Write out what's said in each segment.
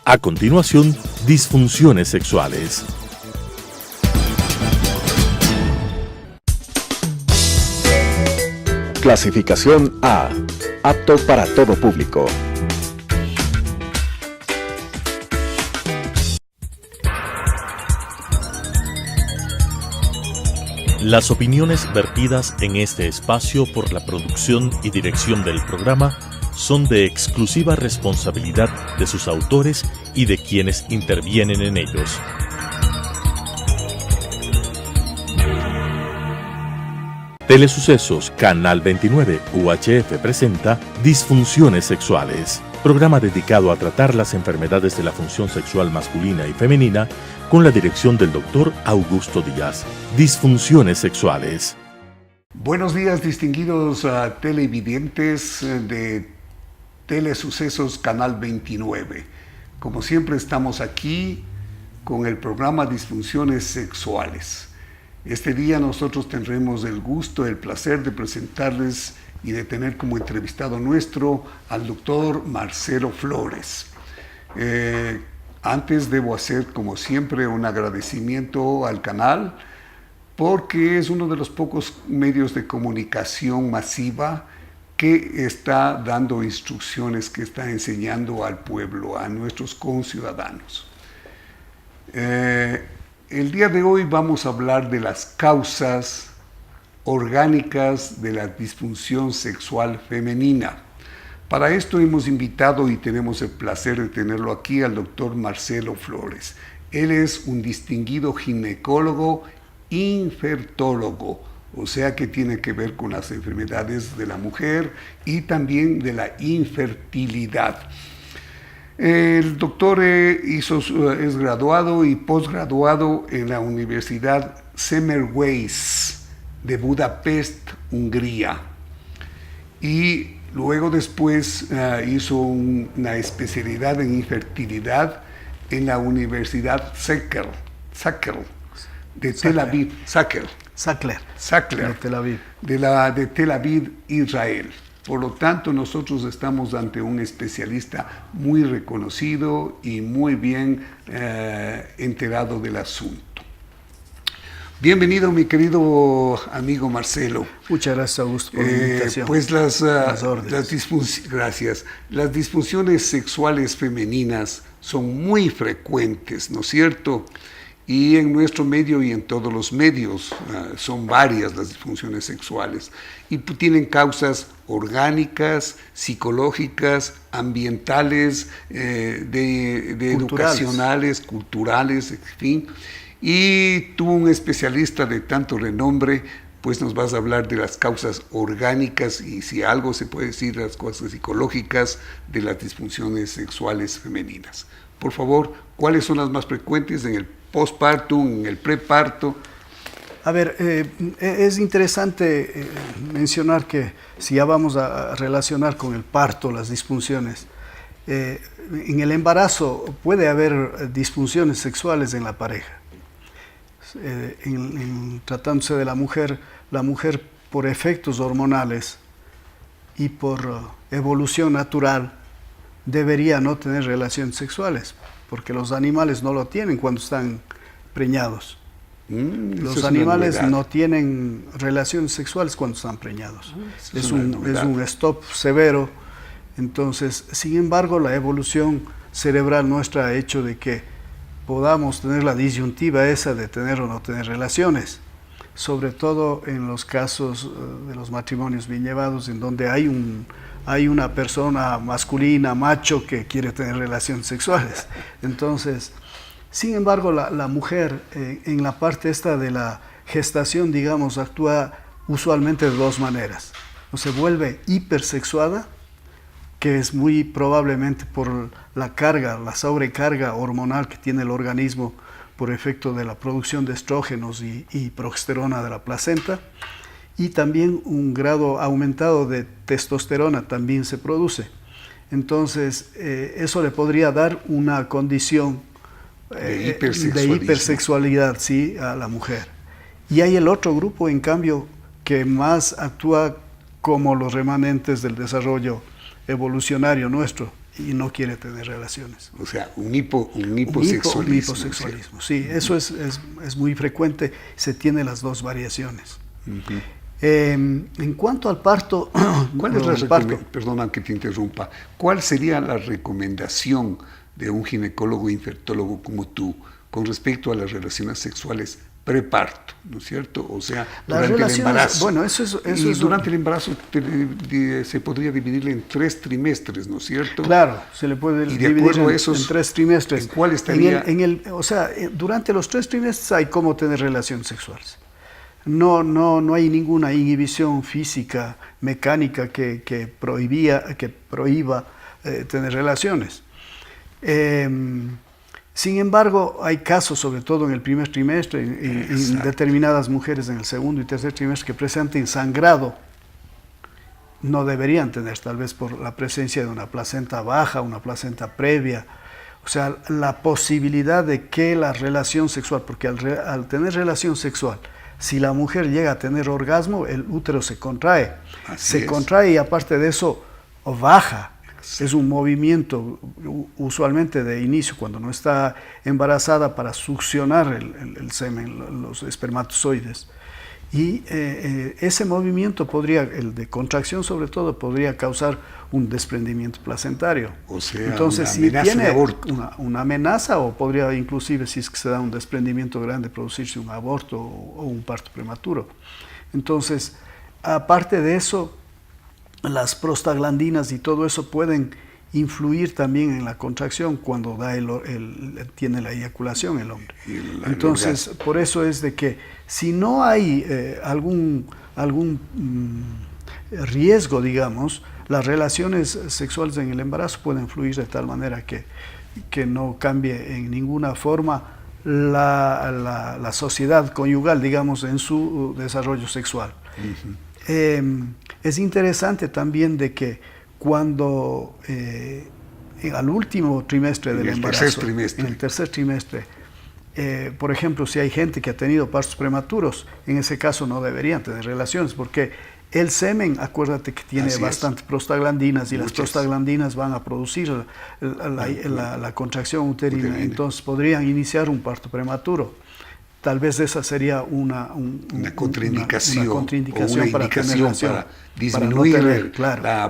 A continuación, disfunciones sexuales. Clasificación A. Apto para todo público. Las opiniones vertidas en este espacio por la producción y dirección del programa son de exclusiva responsabilidad de sus autores y de quienes intervienen en ellos. Telesucesos Canal 29 UHF presenta Disfunciones Sexuales, programa dedicado a tratar las enfermedades de la función sexual masculina y femenina con la dirección del Dr. Augusto Díaz. Disfunciones Sexuales. Buenos días, distinguidos televidentes de Telesucesos Canal 29. Como siempre estamos aquí con el programa Disfunciones Sexuales. Este día nosotros tendremos el gusto, el placer de presentarles y de tener como entrevistado nuestro al doctor Marcelo Flores. Antes debo hacer, como siempre, un agradecimiento al canal porque es uno de los pocos medios de comunicación masiva que está dando instrucciones, que está enseñando al pueblo, a nuestros conciudadanos. El día de hoy vamos a hablar de las causas orgánicas de la disfunción sexual femenina. Para esto hemos invitado y tenemos el placer de tenerlo aquí al doctor Marcelo Flores. Él es un distinguido ginecólogo infertólogo, o sea que tiene que ver con las enfermedades de la mujer y también de la infertilidad. El doctor es graduado y posgraduado en la Universidad Semmelweis de Budapest, Hungría. Y luego después hizo una especialidad en infertilidad en la Universidad Sackler de Tel Aviv. Sackler De Tel Aviv. De Tel Aviv, Israel. Por lo tanto, nosotros estamos ante un especialista muy reconocido y muy bien enterado del asunto. Bienvenido, mi querido amigo Marcelo. Muchas gracias, Augusto, por la invitación. Pues gracias. Las disfunciones sexuales femeninas son muy frecuentes, ¿no es cierto? Y en nuestro medio y en todos los medios son varias las disfunciones sexuales y tienen causas orgánicas, psicológicas, ambientales, educacionales, culturales, en fin. Y tú, un especialista de tanto renombre, pues nos vas a hablar de las causas orgánicas y si algo se puede decir, las causas psicológicas de las disfunciones sexuales femeninas. Por favor, ¿cuáles son las más frecuentes en el postparto, en el preparto? A ver, es interesante mencionar que si ya vamos a relacionar con el parto, las disfunciones, en el embarazo puede haber disfunciones sexuales en la pareja. Tratándose de la mujer por efectos hormonales y por evolución natural debería no tener relaciones sexuales, porque los animales no lo tienen cuando están preñados. Los animales no tienen relaciones sexuales cuando están preñados. Es un stop severo. Entonces, sin embargo, la evolución cerebral nuestra ha hecho de que podamos tener la disyuntiva esa de tener o no tener relaciones, sobre todo en los casos de los matrimonios bien llevados, en donde hay una persona masculina, macho, que quiere tener relaciones sexuales. Entonces, sin embargo, la mujer en la parte esta de la gestación, digamos, actúa usualmente de dos maneras. O se vuelve hipersexuada, que es muy probablemente por la sobrecarga hormonal que tiene el organismo por efecto de la producción de estrógenos y progesterona de la placenta, y también un grado aumentado de testosterona también se produce. Entonces, eso le podría dar una condición de hipersexualidad, sí, a la mujer. Y hay el otro grupo, en cambio, que más actúa como los remanentes del desarrollo evolucionario nuestro y no quiere tener relaciones. O sea, un hiposexualismo. Un hiposexualismo, sí, eso es muy frecuente, se tiene las dos variaciones. Uh-huh. En cuanto al parto, perdona que te interrumpa, ¿cuál sería la recomendación de un ginecólogo infectólogo como tú con respecto a las relaciones sexuales preparto, ¿no es cierto? O sea, durante el embarazo. Bueno, durante el embarazo se podría dividir en 3 trimestres, ¿no es cierto? Claro, se le puede dividir en 3 trimestres. ¿En cuál estaría? Durante los 3 trimestres hay cómo tener relaciones sexuales. No hay ninguna inhibición física, mecánica que prohíba tener relaciones. Sin embargo, hay casos, sobre todo en el primer trimestre, en determinadas mujeres en el segundo y tercer trimestre que presentan sangrado. No deberían tener, tal vez por la presencia de una placenta baja, una placenta previa. O sea, la posibilidad de que la relación sexual, porque al tener relación sexual, si la mujer llega a tener orgasmo, el útero se contrae. Se contrae y aparte de eso baja. Es un movimiento usualmente de inicio cuando no está embarazada para succionar el semen, los espermatozoides. Y ese movimiento el de contracción sobre todo, podría causar un desprendimiento placentario. O sea, entonces, si tiene una amenaza, o podría inclusive, si es que se da un desprendimiento grande, producirse un aborto o un parto prematuro. Entonces, aparte de eso, las prostaglandinas y todo eso pueden influir también en la contracción cuando tiene la eyaculación el hombre. Entonces, por eso es de que si no hay algún riesgo, digamos, las relaciones sexuales en el embarazo pueden fluir de tal manera que no cambie en ninguna forma la sociedad conyugal, digamos, en su desarrollo sexual. Uh-huh. Es interesante también de que cuando al último trimestre del embarazo, en el tercer trimestre, por ejemplo, si hay gente que ha tenido partos prematuros, en ese caso no deberían tener relaciones, porque el semen, acuérdate que tiene bastante prostaglandinas, y las prostaglandinas van a producir la contracción uterina, entonces podrían iniciar un parto prematuro. Tal vez esa sería una contraindicación, o una indicación para disminuir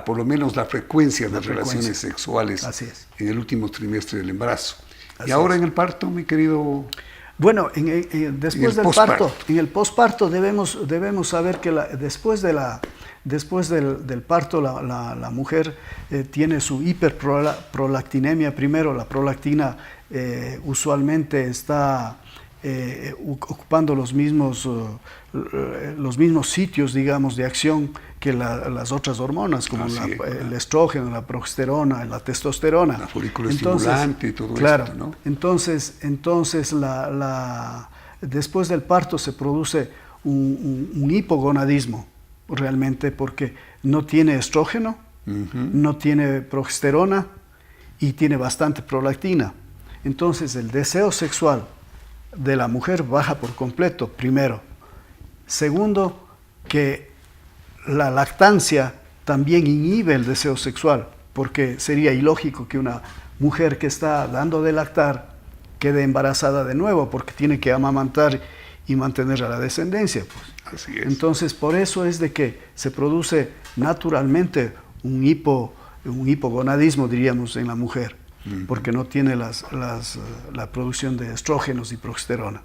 por lo menos la frecuencia de relaciones sexuales en el último trimestre del embarazo. Y ahora en el parto, mi querido... Bueno, después del parto, en el posparto debemos saber que después del parto la mujer tiene su hiperprolactinemia. Primero, la prolactina usualmente está ocupando los mismos sitios, digamos, de acción que las otras hormonas, como el estrógeno, la progesterona, la testosterona. La folículo estimulante y todo esto, ¿no? Entonces después del parto se produce un hipogonadismo, realmente, porque no tiene estrógeno, no tiene progesterona y tiene bastante prolactina. Entonces el deseo sexual de la mujer baja por completo, primero. Segundo, que la lactancia también inhibe el deseo sexual, porque sería ilógico que una mujer que está dando de lactar quede embarazada de nuevo, porque tiene que amamantar y mantener a la descendencia. Pues. Así es. Entonces, por eso es de que se produce naturalmente un hipogonadismo, diríamos, en la mujer, porque no tiene la producción de estrógenos y progesterona.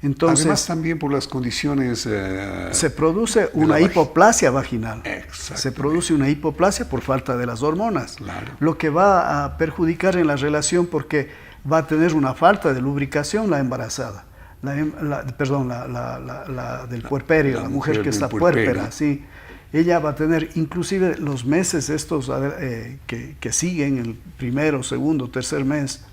Entonces, además, también por las condiciones... se produce una hipoplasia vaginal. Se produce una hipoplasia por falta de las hormonas. Claro. Lo que va a perjudicar en la relación, porque va a tener una falta de lubricación la embarazada. Del puerperio, la mujer que está puérpera, sí. Ella va a tener, inclusive los meses estos que siguen, el primero, segundo, tercer mes,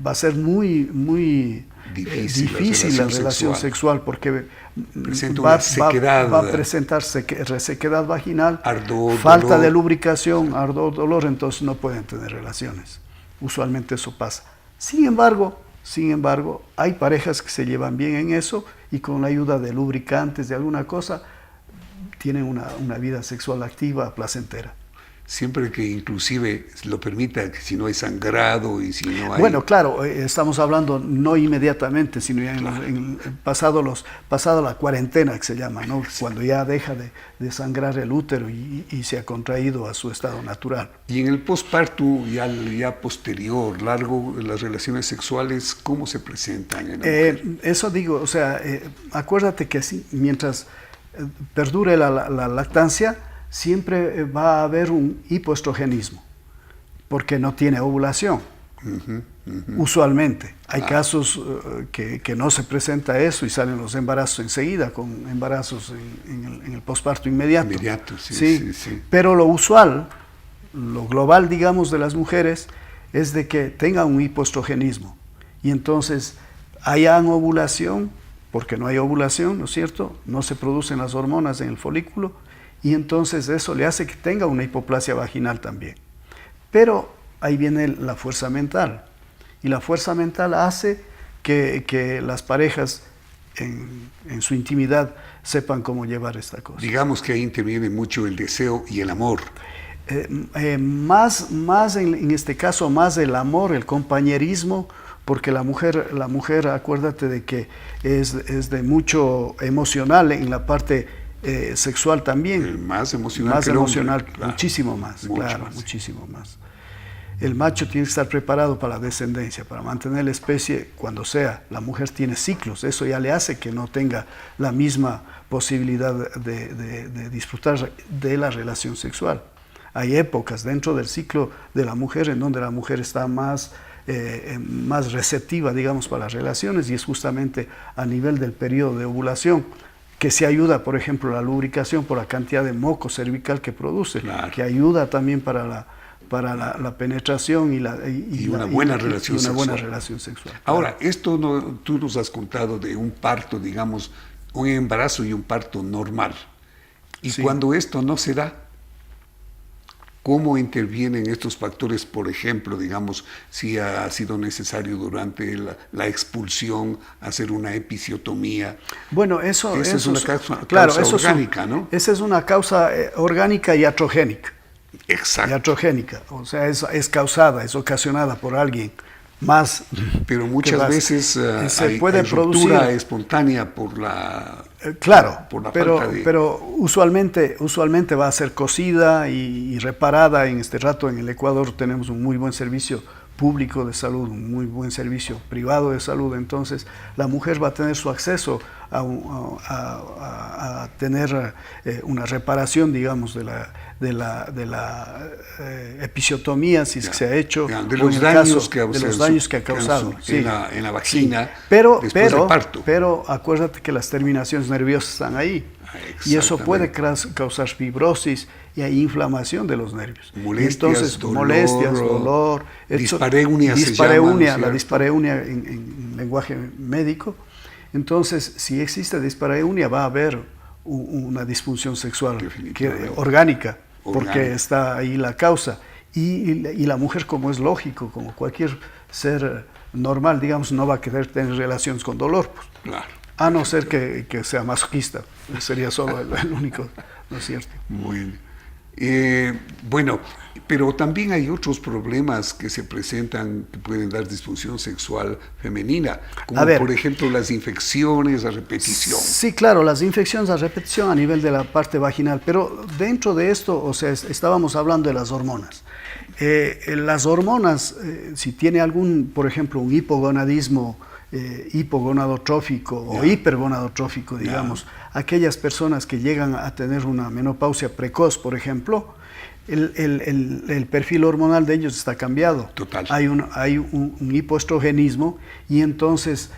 va a ser muy difícil la relación sexual, porque va a presentar resequedad vaginal, ardor, falta dolor. de lubricación, ardor, dolor, entonces no pueden tener relaciones. Usualmente eso pasa. Sin embargo, hay parejas que se llevan bien en eso y con la ayuda de lubricantes, de alguna cosa, tienen una vida sexual activa, placentera. siempre que inclusive lo permita, que si no hay sangrado y si no hay... Bueno, claro, estamos hablando no inmediatamente, sino ya pasado la cuarentena, que se llama, ¿no? Cuando ya deja de sangrar el útero y se ha contraído a su estado natural. Y en el posparto, ya posterior, largo, las relaciones sexuales, ¿cómo se presentan en la mujer? Eso digo, o sea, acuérdate que mientras perdure la lactancia, siempre va a haber un hipoestrogenismo, porque no tiene ovulación. Usualmente. Hay casos que no se presenta eso y salen los embarazos enseguida, con embarazos en el posparto inmediato. Sí. Pero lo usual, lo global, digamos, de las mujeres es de que tengan un hipoestrogenismo. Y entonces hayan ovulación, porque no hay ovulación, ¿no es cierto? No se producen las hormonas en el folículo, y entonces eso le hace que tenga una hipoplasia vaginal también. Pero ahí viene la fuerza mental, y la fuerza mental hace que las parejas en su intimidad sepan cómo llevar esta cosa. Digamos que ahí interviene mucho el deseo y el amor. Más en este caso, más el amor, el compañerismo, porque la mujer, acuérdate de que es de mucho emocional en la parte sexual también. Más emocional. Más emocional, hombre, claro. Muchísimo más, muchísimo más. El macho tiene que estar preparado para la descendencia, para mantener la especie cuando sea. La mujer tiene ciclos, eso ya le hace que no tenga la misma posibilidad de disfrutar de la relación sexual. Hay épocas dentro del ciclo de la mujer en donde la mujer está más receptiva, digamos, para las relaciones, y es justamente a nivel del periodo de ovulación, que se ayuda, por ejemplo, la lubricación por la cantidad de moco cervical que produce, claro, que ayuda también para la penetración y una buena relación sexual. Ahora, tú nos has contado de un parto, digamos, un embarazo y un parto normal. Y sí, cuando esto no se da, ¿cómo intervienen estos factores? Por ejemplo, digamos, si ha sido necesario durante la expulsión hacer una episiotomía. Bueno, eso es una causa orgánica, ¿no? Esa es una causa orgánica y iatrogénica. Exacto. Iatrogénica, o sea, es causada, es ocasionada por alguien más. Pero muchas veces se puede producir ruptura espontánea por la... Claro, por la pero, falta de... pero usualmente va a ser cosida y reparada. En este rato en el Ecuador tenemos un muy buen servicio público de salud, un muy buen servicio privado de salud, entonces la mujer va a tener su acceso a tener una reparación, digamos, de la episiotomía, si es que se ha hecho, de los daños que ha causado en la vagina, sí. Pero parto. Pero acuérdate que las terminaciones nerviosas están ahí, y eso puede causar fibrosis y hay inflamación de los nervios. Molestias, dolor, dispareunia, la dispareunia en lenguaje médico. Entonces, si existe dispareunia, va a haber una disfunción sexual orgánica, porque está ahí la causa. Y la mujer, como es lógico, como cualquier ser normal, digamos, no va a querer tener relaciones con dolor. Pues. Claro. A no ser que sea masoquista, sería solo el único, ¿no es cierto? Muy bien. Bueno, pero también hay otros problemas que se presentan que pueden dar disfunción sexual femenina, como por ejemplo las infecciones a repetición. Sí, claro, las infecciones a repetición a nivel de la parte vaginal, pero dentro de esto, o sea, estábamos hablando de las hormonas. Las hormonas, si tiene algún, por ejemplo, un hipogonadismo hipogonadotrófico o hipergonadotrófico, digamos, aquellas personas que llegan a tener una menopausia precoz, por ejemplo, el perfil hormonal de ellos está cambiado. Total. Hay un hipoestrogenismo, y entonces,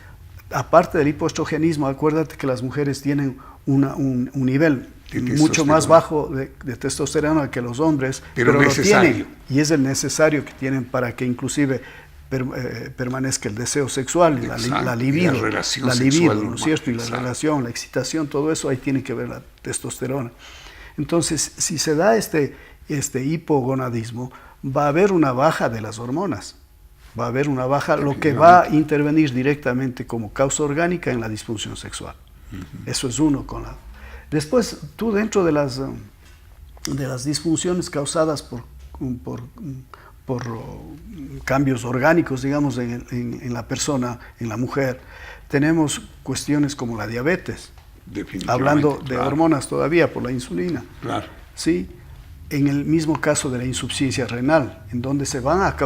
aparte del hipoestrogenismo, acuérdate que las mujeres tienen un nivel mucho más bajo de testosterona que los hombres, pero lo tienen, y es el necesario que tienen para que inclusive permanezca el deseo sexual, la libido, ¿no es cierto? Y la relación, la excitación, todo eso, ahí tiene que ver la testosterona. Entonces, si se da este hipogonadismo, va a haber una baja de las hormonas, va a haber una baja, lo que va a intervenir directamente como causa orgánica en la disfunción sexual. Eso es uno con la... Después, tú dentro de de las disfunciones causadas por cambios orgánicos, digamos, en la persona, en la mujer, tenemos cuestiones como la diabetes, hablando de hormonas todavía por la insulina. Claro. ¿Sí? En el mismo caso de la insuficiencia renal, en donde se van a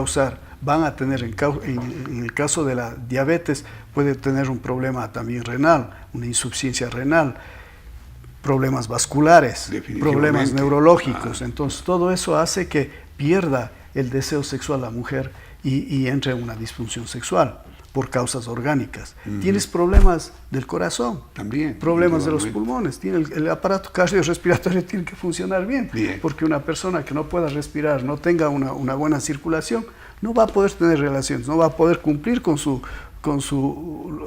tener, en el caso de la diabetes, puede tener un problema también renal, una insuficiencia renal, problemas vasculares, problemas neurológicos. Entonces, todo eso hace que pierda el deseo sexual la mujer y entre en una disfunción sexual por causas orgánicas. Tienes problemas del corazón, también, problemas de los pulmones, el aparato cardiorrespiratorio tiene que funcionar bien, porque una persona que no pueda respirar, no tenga una buena circulación, no va a poder tener relaciones, no va a poder cumplir con su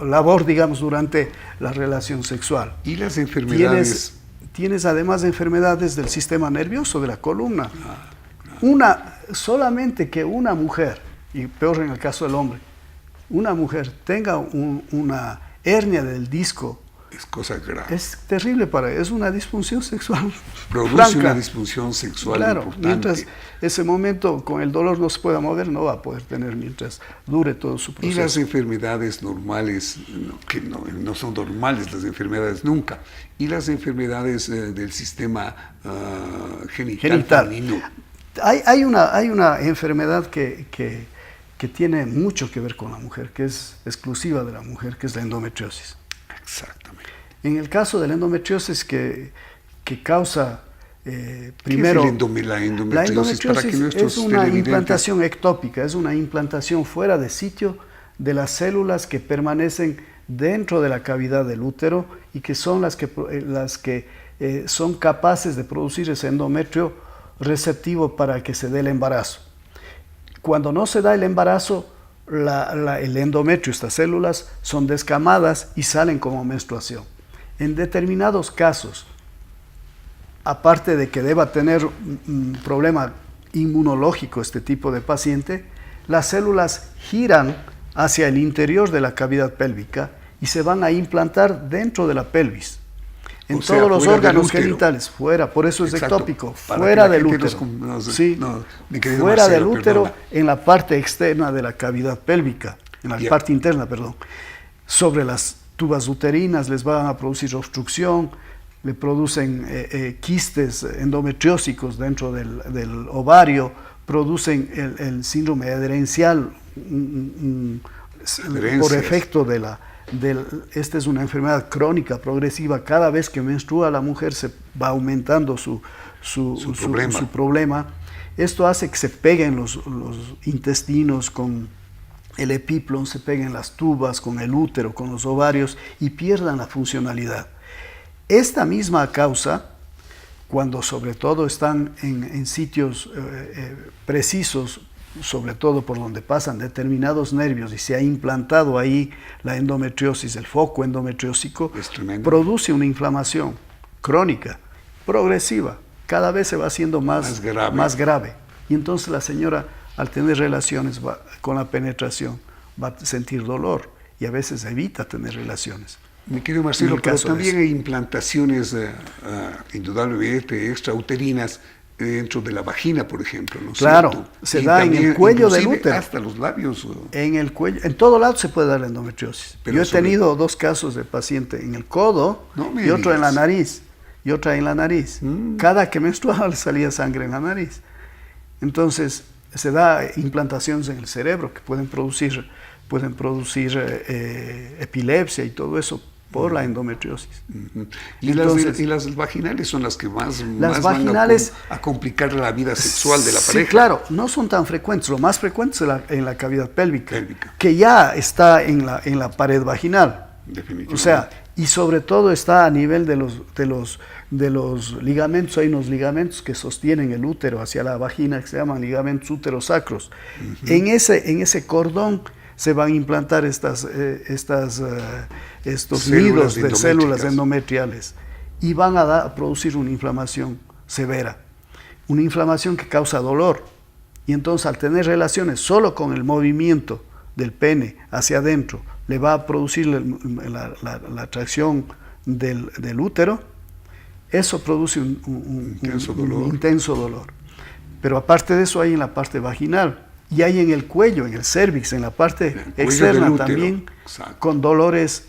labor, digamos, durante la relación sexual. ¿Y las enfermedades? Tienes además de enfermedades del sistema nervioso, de la columna. Solamente que una mujer, y peor en el caso del hombre, una mujer tenga una hernia del disco, es cosa grave. Es terrible es una disfunción sexual. Produce franca. una disfunción sexual importante. Mientras ese momento con el dolor no se pueda mover, no va a poder tener mientras dure todo su proceso. Y las enfermedades normales, que no son normales las enfermedades nunca, y las enfermedades del sistema genital femenino. Hay una enfermedad que tiene mucho que ver con la mujer, que es exclusiva de la mujer, que es la endometriosis. Exactamente. En el caso de la endometriosis que causa primero... ¿Qué es la endometriosis? Para que es una implantación ectópica, es una implantación fuera de sitio de las células que permanecen dentro de la cavidad del útero y que son las que son capaces de producir ese endometrio receptivo para que se dé el embarazo. Cuando no se da el embarazo, el endometrio, estas células, son descamadas y salen como menstruación. En determinados casos, aparte de que deba tener un problema inmunológico este tipo de paciente, las células giran hacia el interior de la cavidad pélvica y se van a implantar dentro de la pelvis. En todos los órganos genitales, fuera, por eso es ectópico, fuera del útero. Fuera del útero, en la parte externa de la cavidad pélvica, en la parte interna, perdón. Sobre las tubas uterinas les van a producir obstrucción, le producen quistes endometriósicos dentro del ovario, producen el síndrome adherencial por efecto esta es una enfermedad crónica, progresiva. Cada vez que menstrua la mujer se va aumentando su problema. Esto hace que se peguen los intestinos con el epíplon, se peguen las tubas con el útero, con los ovarios y pierdan la funcionalidad. Esta misma causa, cuando sobre todo están en sitios precisos, sobre todo por donde pasan determinados nervios y se ha implantado ahí la endometriosis, el foco endometriósico, produce una inflamación crónica, progresiva, cada vez se va haciendo más grave. Y entonces la señora, al tener relaciones con la penetración, va a sentir dolor y a veces evita tener relaciones. Mi querido Marcelo, pero también hay implantaciones indudablemente extrauterinas dentro de la vagina, por ejemplo, ¿no? Claro, se da en el cuello del útero. Hasta los labios. En el cuello, en todo lado se puede dar la endometriosis. Yo he tenido 2 casos de paciente en el codo y otro en la nariz. Y otra en la nariz. Cada que menstruaba le salía sangre en la nariz. Entonces, se da implantaciones en el cerebro que pueden producir epilepsia y todo eso por la endometriosis. ¿Y las vaginales son las que más van a complicar la vida sexual de la pareja? Sí, claro, no son tan frecuentes. Lo más frecuente es en la cavidad pélvica, que ya está en la pared vaginal. Definitivamente. O sea, y sobre todo está a nivel de los ligamentos. Hay unos ligamentos que sostienen el útero hacia la vagina que se llaman ligamentos úterosacros. En ese cordón se van a implantar estos nidos de células endometriales y van a producir una inflamación severa, una inflamación que causa dolor. Y entonces, al tener relaciones solo con el movimiento del pene hacia adentro, le va a producir la atracción del útero Eso produce un intenso dolor. Pero aparte de eso hay en la parte vaginal y hay en el cuello, en el cérvix, en la parte externa también, con dolores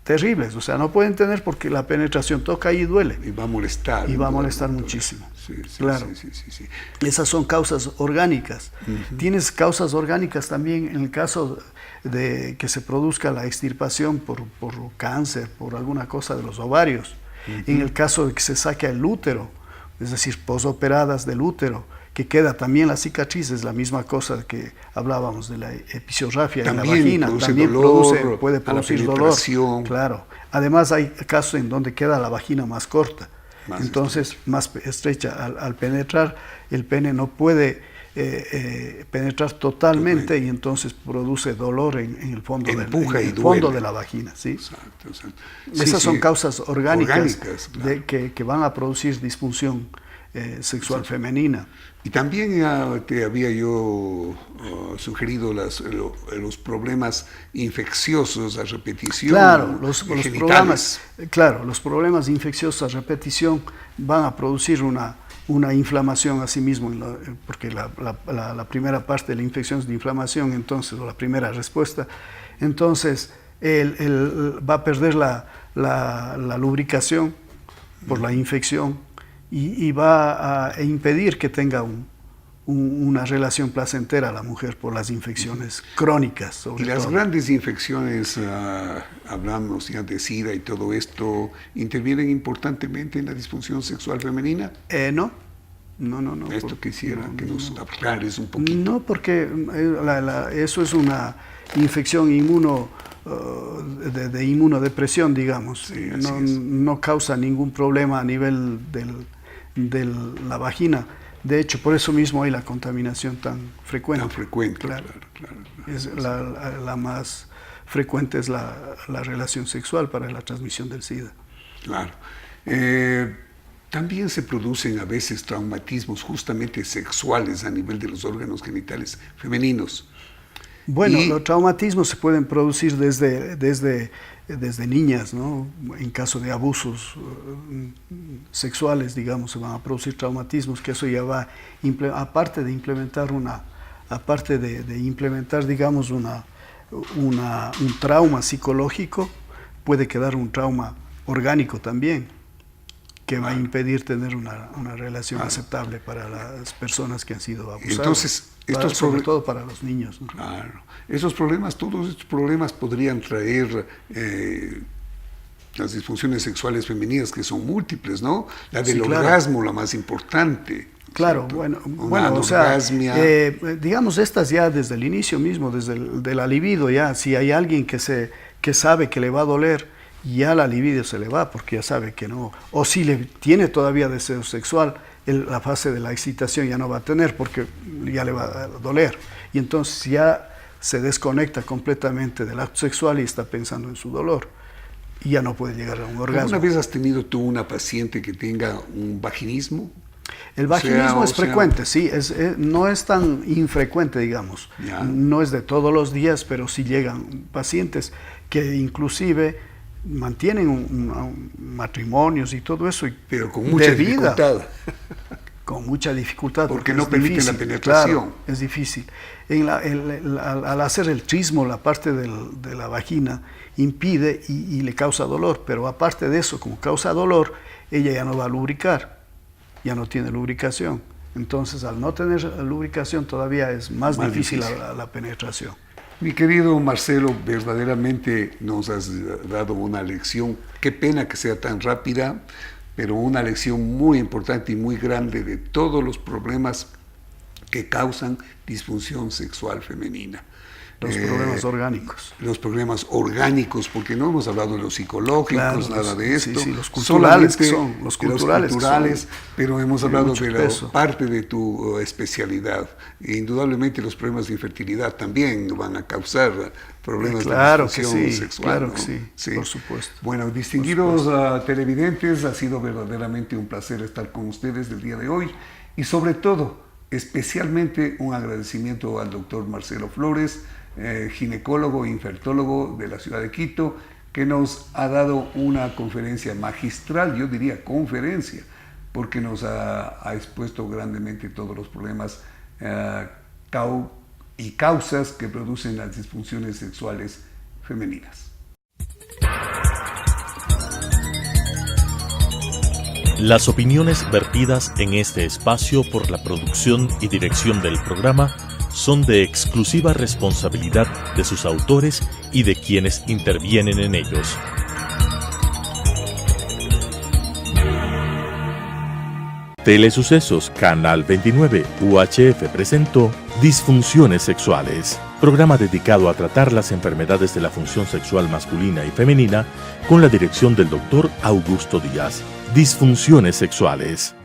terribles. O sea, no pueden tener porque la penetración toca y duele. Y va a molestar. Y va a molestar muchísimo. Sí, claro. Sí. Esas son causas orgánicas. Tienes causas orgánicas también en el caso de que se produzca la extirpación por cáncer, por alguna cosa de los ovarios. En el caso de que se saque el útero, es decir, posoperadas del útero, que queda también la cicatriz, es la misma cosa que hablábamos de la episiotrafia en la vagina, también puede producir dolor. Claro. Además hay casos en donde queda la vagina más corta, entonces más estrecha. Al penetrar, el pene no puede penetrar totalmente y entonces produce dolor en el fondo, fondo de la vagina. ¿Sí? Exacto. Esas son causas orgánicas claro. que van a producir disfunción sexual femenina. Y también te había yo sugerido los problemas infecciosos a repetición. Claro, los problemas infecciosos a repetición van a producir una inflamación a sí mismo, porque la primera parte de la infección es de inflamación, entonces, o la primera respuesta. Entonces, él va a perder la lubricación por la infección. Y va a impedir que tenga una relación placentera la mujer por las infecciones crónicas. Sobre las todo. Grandes infecciones, hablamos ya de SIDA y todo esto, ¿intervienen importantemente en la disfunción sexual femenina? No. Esto quisiera que nos aclares un poquito. No, porque eso es una infección de inmunodepresión, digamos. Sí, no causa ningún problema a nivel de la vagina. De hecho, por eso mismo hay la contaminación tan frecuente. Claro. La más frecuente es la relación sexual para la transmisión del SIDA. Claro. También se producen a veces traumatismos justamente sexuales a nivel de los órganos genitales femeninos. Bueno, los traumatismos se pueden producir desde niñas, ¿no? En caso de abusos sexuales, digamos, se van a producir traumatismos, que eso ya va, aparte de implementar, digamos, un trauma psicológico, puede quedar un trauma orgánico también, que va a impedir tener una relación aceptable para las personas que han sido abusadas. Entonces, sobre todo para los niños, ¿no? Claro. Todos estos problemas podrían traer las disfunciones sexuales femeninas, que son múltiples, ¿no? La del orgasmo, la más importante. Claro, ¿cierto? bueno, o sea, digamos, estas ya desde el inicio mismo, desde de la libido, ya, si hay alguien que sabe que le va a doler, ya la libido se le va, porque ya sabe que no, o si le tiene todavía deseo sexual, la fase de la excitación ya no va a tener, porque ya le va a doler, y entonces ya se desconecta completamente del acto sexual y está pensando en su dolor, y ya no puede llegar a un orgasmo. ¿Alguna vez has tenido tú una paciente que tenga un vaginismo? El vaginismo es frecuente, sí, no es tan infrecuente, digamos. Ya. No es de todos los días, pero sí llegan pacientes que inclusive mantienen matrimonios y todo eso. Pero con mucha dificultad. Con mucha dificultad. Porque no permite la penetración. Claro, es difícil. Al hacer el trismo, la parte de la vagina impide y le causa dolor, pero aparte de eso, como causa dolor, ella ya no va a lubricar, ya no tiene lubricación. Entonces, al no tener lubricación, todavía es más difícil la penetración. Mi querido Marcelo, verdaderamente nos has dado una lección. Qué pena que sea tan rápida, pero una lección muy importante y muy grande de todos los problemas que causan disfunción sexual femenina. Los problemas orgánicos. Los problemas orgánicos, porque no hemos hablado de los psicológicos, nada de esto. Sí, los culturales los culturales, pero hemos hablado de la parte de tu especialidad. E indudablemente los problemas de infertilidad también van a causar problemas de disfunción sexual. Claro ¿no? que sí, por supuesto. Bueno, distinguidos televidentes, ha sido verdaderamente un placer estar con ustedes el día de hoy y sobre todo, especialmente un agradecimiento al doctor Marcelo Flores, ginecólogo e infertólogo de la ciudad de Quito, que nos ha dado una conferencia magistral, yo diría conferencia, porque nos ha expuesto grandemente todos los problemas y causas que producen las disfunciones sexuales femeninas. Las opiniones vertidas en este espacio por la producción y dirección del programa son de exclusiva responsabilidad de sus autores y de quienes intervienen en ellos. Telesucesos Canal 29 UHF presentó Disfunciones Sexuales, programa dedicado a tratar las enfermedades de la función sexual masculina y femenina con la dirección del Dr. Augusto Díaz. Disfunciones Sexuales.